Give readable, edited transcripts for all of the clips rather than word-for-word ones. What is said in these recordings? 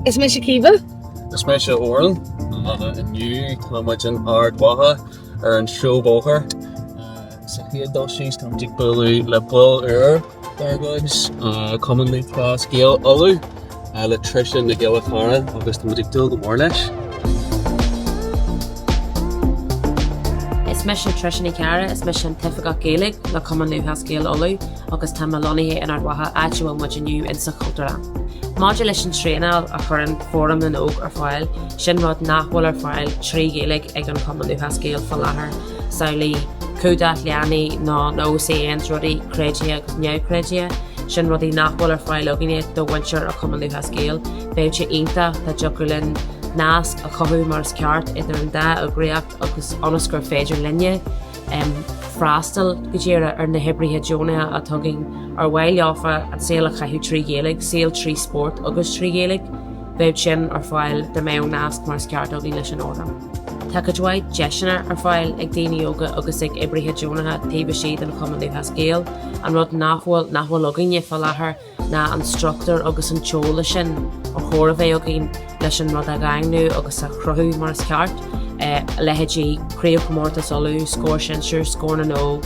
Is Mhacha Kiva? Is Mhacha Oral, and you come in Ard Mhacha or in Seó Bóthar. So here she's come to bully le bull there guys. Commonly class Gael Olu, electrician the Gael Cara, August the Dictil the Mornish. Is Mhacha Trishni Cara, is Mhacha Tifiga Gaelic, the commonly has Gael Olu, August Tamaloni in Ard Mhacha, actual much new in Sakultura. Modulation trainal a current forum and oak or file, Shinrod Nachwal or file, Tree Gaelic, Egan commonly has Gael for Lahar, Sally, Kuda, Liani, no say Ruddy, Cregia, New Cregia, Shinrodi Nachwal or file, Loginate, the Wincher or commonly has Gael, Beucha Inta, the Jukulin, Nask, a Kohu Mars Cart, either in da, a Greac, Onoscur Fager Linya, Frastal, Gajera, or the Hebrew Hedjona, a tugging, or while offer at Sail a Kahu Tree Gaelic, Sail Tree Sport, August Tree Gaelic, Beuchin or file, the Mao Nask Mars Cart, English and order. Takajwai, Jeshina or file, Egdini Yoga, Augustic, Ebri Hedjona, Tabashid, and commonly has Gael, and Rod Nahwal Login Yefalahar, na instructor, August and Cholishin, or Horave Ogin, Leshin Rodagangnu, August a Crohu Mars Cart. Leheji, Creo Comortas Olu, Score Shensure, Scorn and O,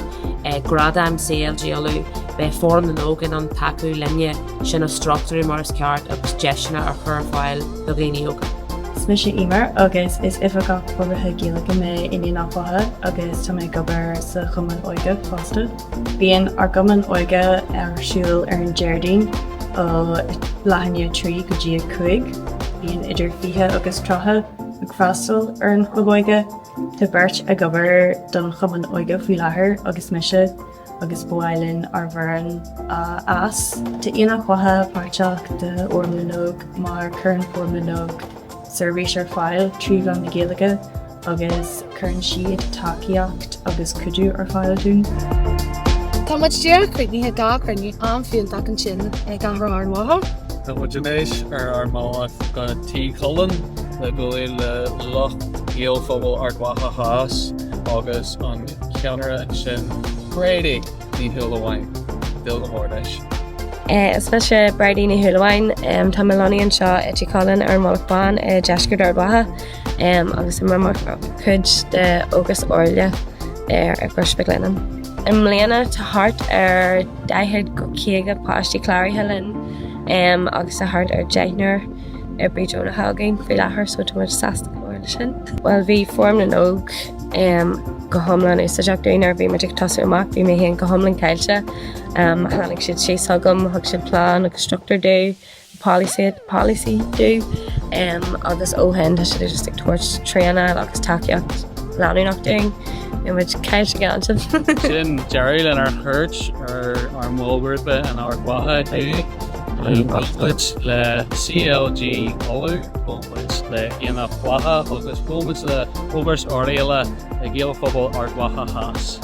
Gradam CLG Olu, Be Form and Ogan on Taku Linya, Shin a Structure Mars Cart, Agus Jeshna or Furfile, Logini Oga. Smisha Emer, August is Ifagak Bobaha Gilaka me Indian Aquaha, August to make over the Common Oiga fostered. Being our Common Oiga, our Shul Erin Jardine, Lahanya Tree, Gujia Kuig, being Idir Fiha, August Traha. Frastal Ard Mhacha to birch a gober dun chaman oiga fi lahar agus Mhacha agus bhliain ar bheirean as to ina chwaha parteach de ormlanog mar current ormlanog surveys ar file trí gan na Gaeilge agus current siad takeíocht agus cuidiú ar file dún. Tá muid dear chuig ní dá crunne an fion dac an sin ag an Ard Mhacha. Tá muid inéis ar mála gan tí colin. Le bhfuil loch Gael phobal Ard Mhacha Haas agus an ceanara an sin Brady ní Bhliain Dil na Hórdeis. Is Mhacha Brady ní Bhliain tá Melanie an seo etí Colin ar Molachbán deisgur Ard Mhacha agus mar chud de agus orla ar Gruisbeglainan. Mbliana tá thart ar daithid go céige páistí Clary Helen agus a thart ar Jaithnar Ebri Jonah Haugain fi lahar so to much sasta coalition. Well vi formed an oak go homlan is sajak doing our magic toss mak vi me hen go homlan kailcha hanik should chase hugum hug should plan a constructor do policy do agus ohen should just stick towards Triana agus takiat lani knock doing in which kailcha gantin Sin Jerry and our Hirch our Mulberbe and our Waha Which le CLG Olu, which le Ina Waha, which le Overs Oriela, the Gael Phobal Ard Mhacha Haas.